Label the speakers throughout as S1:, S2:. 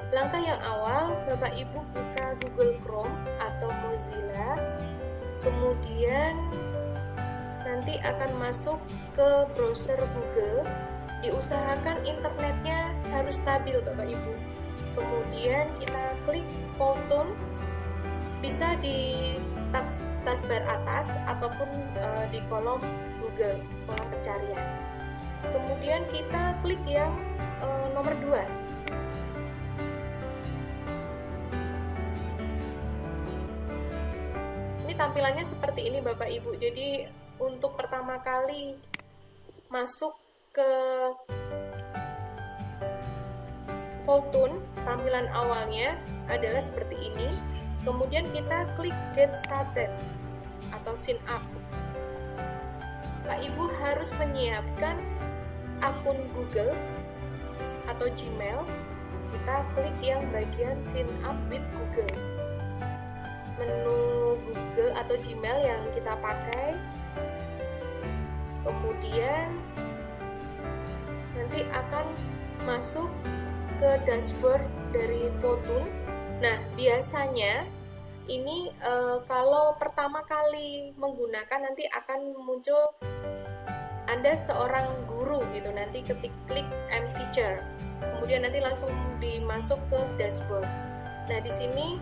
S1: Langkah yang awal, Bapak Ibu buka Google Chrome atau Mozilla, kemudian nanti akan masuk ke browser Google. Diusahakan internetnya harus stabil Bapak Ibu. Kemudian kita klik Powtoon, bisa di taskbar atas ataupun di kolom Google, kolom pencarian. Kemudian kita klik yang nomor 2. Ini tampilannya seperti ini Bapak Ibu. Jadi untuk pertama kali masuk ke Powtoon, tampilan awalnya adalah seperti ini. Kemudian kita klik Get Started atau Sign Up. Bapak Ibu harus menyiapkan akun Google atau Gmail. Kita klik yang bagian Sign Up with Google. Menu Google atau Gmail yang kita pakai. Kemudian nanti akan masuk ke dashboard dari Powtoon. Nah, biasanya ini kalau pertama kali menggunakan nanti akan muncul Anda seorang guru gitu. Nanti klik I'm teacher. Kemudian nanti langsung dimasuk ke dashboard. Nah, di sini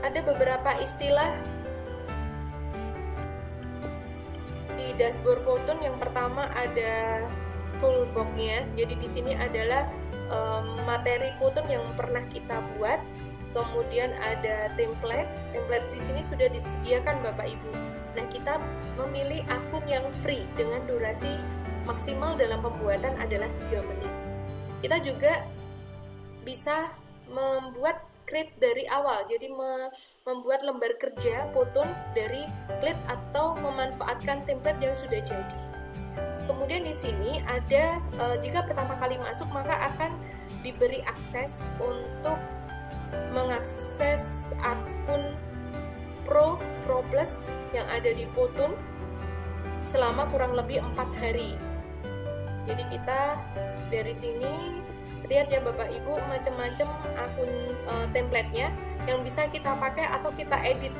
S1: ada beberapa istilah di dashboard Powtoon. Yang pertama ada toolbox-nya. Jadi di sini adalah materi Powtoon yang pernah kita buat. Kemudian ada template. Template di sini sudah disediakan Bapak Ibu. Nah, kita memilih akun yang free dengan durasi maksimal dalam pembuatan adalah 3 menit. Kita juga bisa membuat create dari awal. Jadi membuat lembar kerja Powtoon dari create atau memanfaatkan template yang sudah jadi. Kemudian di sini ada jika pertama kali masuk maka akan diberi akses untuk mengakses akun Pro Plus yang ada di Powtoon selama kurang lebih 4 hari. Jadi kita dari sini lihat ya Bapak Ibu macam-macam akun template-nya yang bisa kita pakai atau kita edit.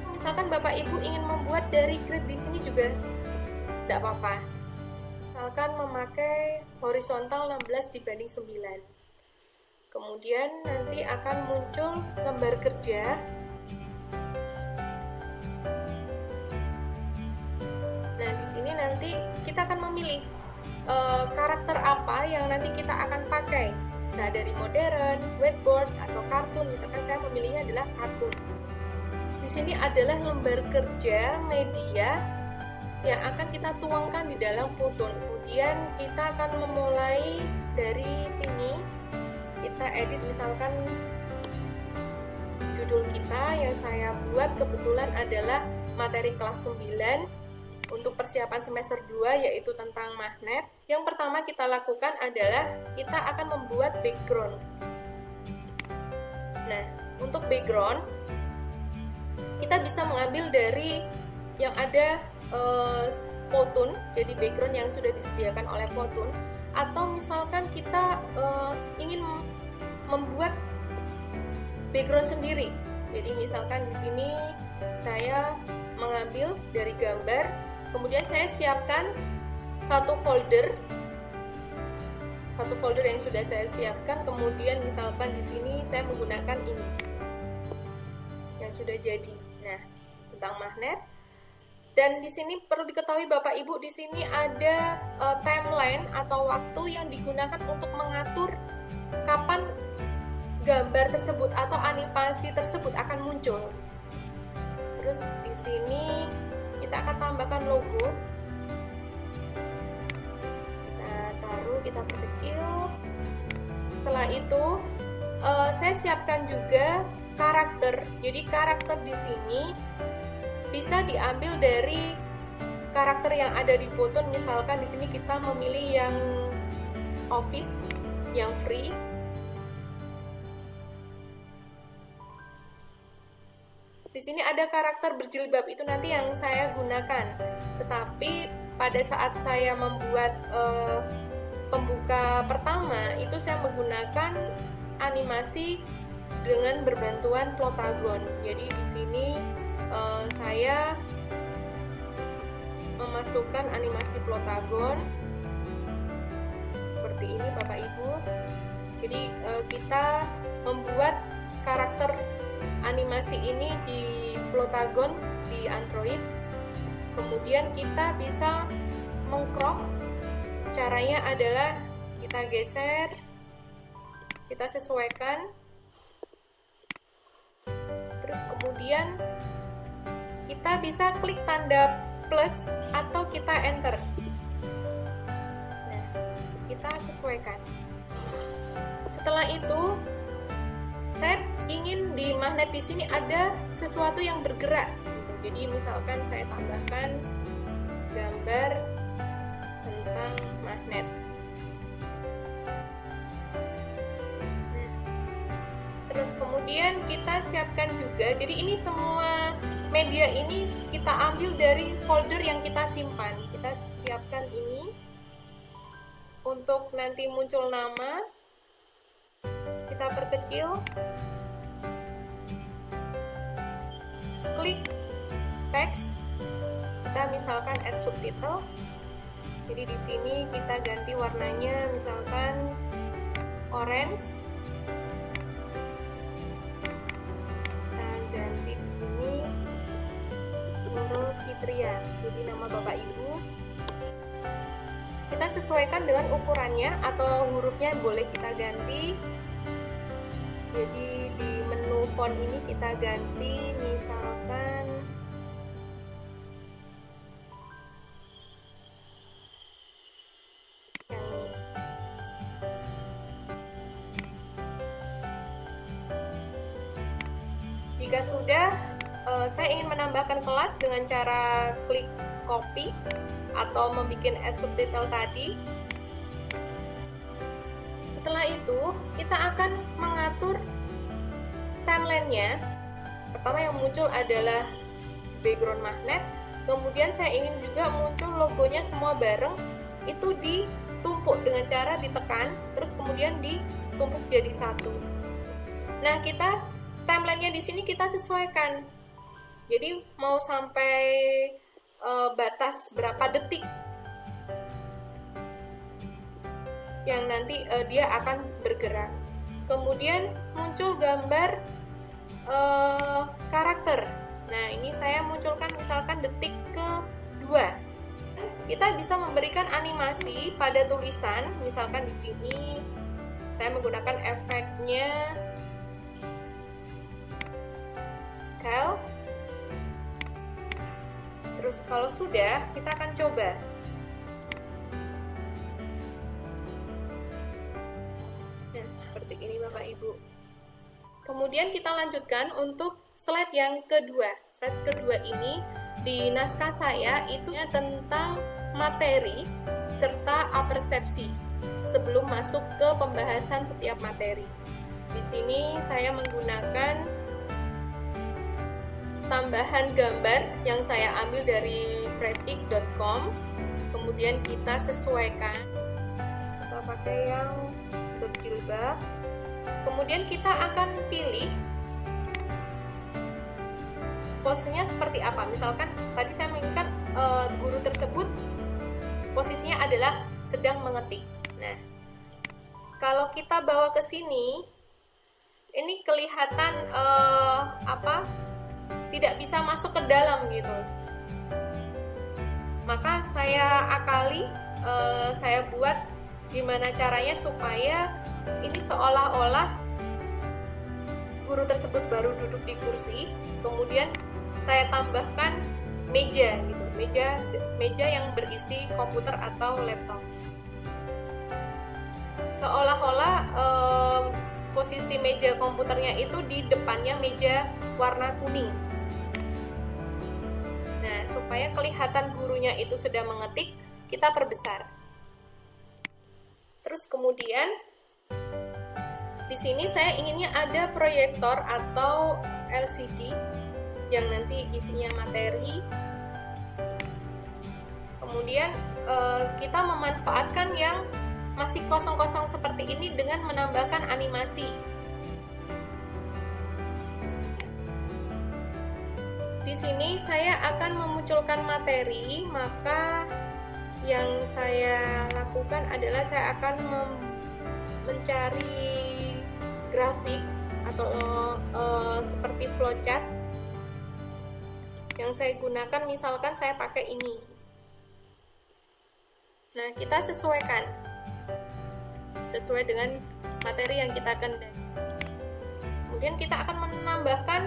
S1: Misalkan Bapak Ibu ingin membuat dari create di sini juga tidak apa-apa. Misalkan memakai horizontal 16:9. Kemudian nanti akan muncul lembar kerja. Nah, di sini nanti kita akan memilih karakter apa yang nanti kita akan pakai. Bisa dari modern, whiteboard, atau kartun. Misalkan saya memilihnya adalah kartun. Di sini adalah lembar kerja media yang akan kita tuangkan di dalam Powtoon. Kemudian kita akan memulai dari sini. Kita edit misalkan judul kita yang saya buat kebetulan adalah materi kelas 9 untuk persiapan semester 2 yaitu tentang magnet. Yang pertama kita lakukan adalah kita akan membuat background. Nah, untuk background kita bisa mengambil dari yang ada Powtoon, jadi background yang sudah disediakan oleh Powtoon, atau misalkan kita ingin membuat background sendiri. Jadi misalkan di sini saya mengambil dari gambar, kemudian saya siapkan satu folder yang sudah saya siapkan, kemudian misalkan di sini saya menggunakan ini yang sudah jadi. Nah, tentang magnet. Dan di sini perlu diketahui Bapak Ibu, di sini ada timeline atau waktu yang digunakan untuk mengatur kapan gambar tersebut atau animasi tersebut akan muncul. Terus di sini kita akan tambahkan logo. Kita taruh, kita perkecil. Setelah itu saya siapkan juga karakter. Jadi karakter di sini bisa diambil dari karakter yang ada di Powtoon. Misalkan di sini kita memilih yang office, yang free. Di sini ada karakter berjilbab, itu nanti yang saya gunakan. Tetapi pada saat saya membuat pembuka pertama itu saya menggunakan animasi dengan berbantuan Plotagon. Jadi di sini saya memasukkan animasi Plotagon seperti ini Bapak Ibu. Jadi kita membuat karakter animasi ini di Plotagon di Android. Kemudian kita bisa mengcrop. Caranya adalah kita geser, kita sesuaikan, terus kemudian kita bisa klik tanda plus atau kita enter. Nah, kita sesuaikan. Setelah itu saya ingin di magnet di sini ada sesuatu yang bergerak. Jadi misalkan saya tambahkan gambar tentang magnet. Terus kemudian kita siapkan juga. Jadi ini semua media ini kita ambil dari folder yang kita simpan. Kita siapkan ini untuk nanti muncul nama. Kita perkecil. Klik teks, kita misalkan add subtitle. Jadi di sini kita ganti warnanya misalkan orange. Dan ganti di sini Nurul Fitria. Jadi nama Bapak Ibu. Kita sesuaikan dengan ukurannya atau hurufnya boleh kita ganti. Jadi di menu font ini kita ganti misalkan yang ini. Jika sudah, saya ingin menambahkan kelas dengan cara klik copy atau membuat add subtitle tadi. Setelah itu, kita akan mengatur timeline-nya. Pertama yang muncul adalah background magnet. Kemudian saya ingin juga muncul logonya semua bareng. Itu ditumpuk dengan cara ditekan, terus kemudian ditumpuk jadi satu. Nah, kita timeline-nya di sini kita sesuaikan. Jadi mau sampai batas berapa detik yang nanti dia akan bergerak. Kemudian muncul gambar karakter. Nah, ini saya munculkan misalkan detik ke-2. Kita bisa memberikan animasi pada tulisan, misalkan di sini saya menggunakan efeknya scale. Terus kalau sudah, kita akan coba. Seperti ini Bapak Ibu. Kemudian kita lanjutkan untuk slide yang kedua. Slide kedua ini di naskah saya itu tentang materi serta apersepsi sebelum masuk ke pembahasan setiap materi. Di sini saya menggunakan tambahan gambar yang saya ambil dari fretik.com. Kemudian kita sesuaikan. Kita pakai yang berjilbab. Kemudian kita akan pilih posenya seperti apa. Misalkan tadi saya menginginkan guru tersebut posisinya adalah sedang mengetik. Nah, kalau kita bawa ke sini, ini kelihatan tidak bisa masuk ke dalam gitu. Maka saya akali, saya buat gimana caranya supaya ini seolah-olah guru tersebut baru duduk di kursi, kemudian saya tambahkan meja gitu, meja yang berisi komputer atau laptop. Seolah-olah posisi meja komputernya itu di depannya meja warna kuning. Nah, supaya kelihatan gurunya itu sedang mengetik, kita perbesar. Terus kemudian di sini saya inginnya ada proyektor atau LCD yang nanti isinya materi. Kemudian kita memanfaatkan yang masih kosong-kosong seperti ini dengan menambahkan animasi. Di sini saya akan memunculkan materi, maka yang saya lakukan adalah saya akan mencari grafik atau seperti flowchart. Yang saya gunakan misalkan saya pakai ini. Nah, kita sesuaikan sesuai dengan materi yang kita kendaki. Kemudian kita akan menambahkan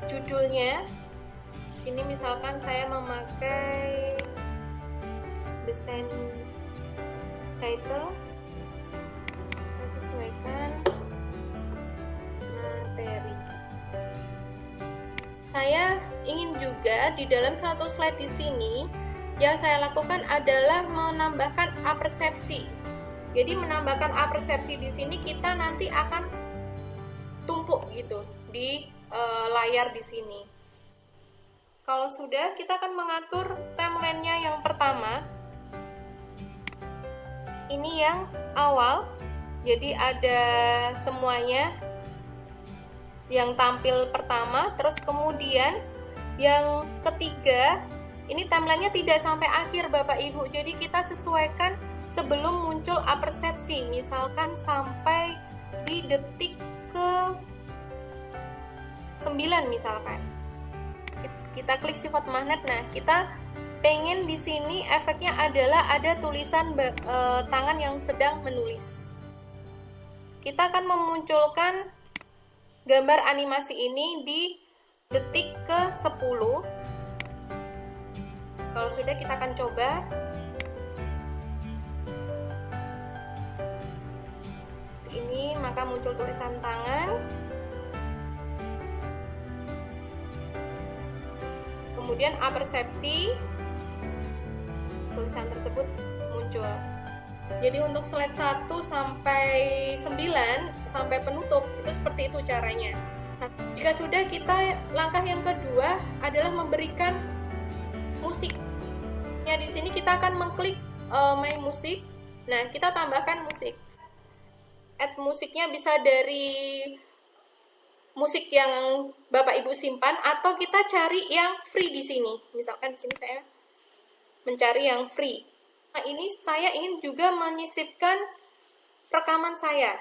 S1: judulnya. Di sini misalkan saya memakai desain title, kita sesuaikan materi. Saya ingin juga di dalam satu slide di sini yang saya lakukan adalah menambahkan apersepsi. Jadi menambahkan apersepsi di sini kita nanti akan tumpuk gitu di layar di sini. Kalau sudah, kita akan mengatur timeline-nya yang pertama. Ini yang awal, jadi ada semuanya yang tampil pertama, terus kemudian yang ketiga, ini timeline-nya tidak sampai akhir Bapak Ibu, jadi kita sesuaikan sebelum muncul apersepsi, misalkan sampai di detik ke 9 misalkan. Kita klik sifat magnet. Nah, kita pengen di sini efeknya adalah ada tulisan tangan yang sedang menulis. Kita akan memunculkan gambar animasi ini di detik ke 10. Kalau sudah, kita akan coba. Ini maka muncul tulisan tangan. Kemudian apersepsi, tulisan tersebut muncul. Jadi untuk slide 1 sampai 9 sampai penutup itu seperti itu caranya. Nah, jika sudah, kita langkah yang kedua adalah memberikan musik. Ya, di sini kita akan mengklik My Music. Nah, kita tambahkan musik. Add musiknya bisa dari musik yang Bapak Ibu simpan atau kita cari yang free di sini. Misalkan di sini saya mencari yang free. Nah, ini saya ingin juga menyisipkan rekaman saya.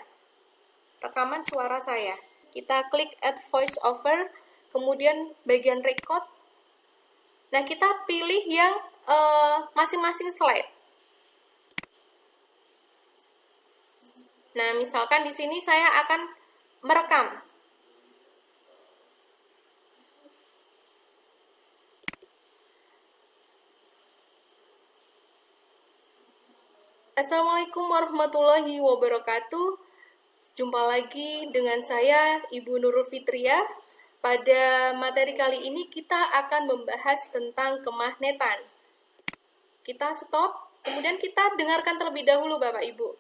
S1: Rekaman suara saya. Kita klik add voice over, kemudian bagian record. Nah, kita pilih yang masing-masing slide. Nah, misalkan di sini saya akan merekam. Assalamualaikum warahmatullahi wabarakatuh. Jumpa lagi dengan saya, Ibu Nurul Fitria. Pada materi kali ini kita akan membahas tentang kemagnetan. Kita stop, kemudian kita dengarkan terlebih dahulu Bapak Ibu.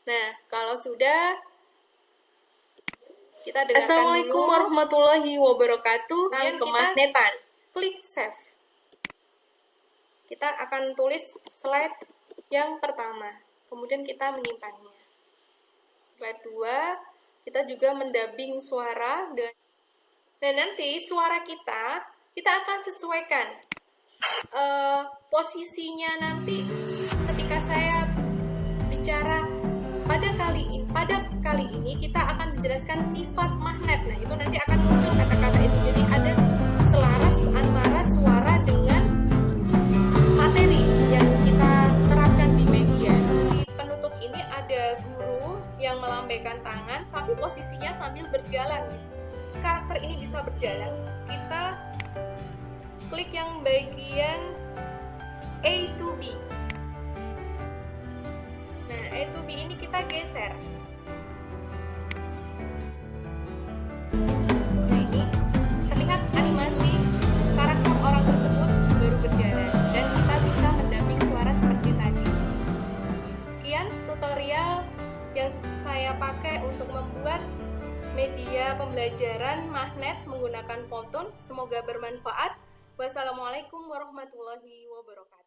S1: Nah, kalau sudah, kita dengarkan Assalamualaikum dulu. Warahmatullahi wabarakatuh. Tentang kemagnetan. Klik save. Kita akan tulis slide yang pertama, kemudian kita menyimpannya. Slide 2, kita juga mendubbing suara. Nah, nanti suara kita akan sesuaikan posisinya nanti ketika saya bicara pada kali ini kita akan menjelaskan sifat magnet. Nah, itu nanti akan muncul kata-kata itu. Jadi ada selaras antara suara dengan materi yang kita terapkan di media. Di penutup ini ada guru yang melambaikan tangan tapi posisinya sambil berjalan. Karakter ini bisa berjalan. Kita klik yang bagian A to B. Nah, A to B ini kita geser. Nah, ini terlihat animasi karakter orang tersebut baru berjalan dan kita bisa mendubbing suara seperti tadi. Sekian tutorial yang saya pakai untuk membuat media pembelajaran magnet menggunakan Powtoon. Semoga bermanfaat. Wassalamualaikum warahmatullahi wabarakatuh.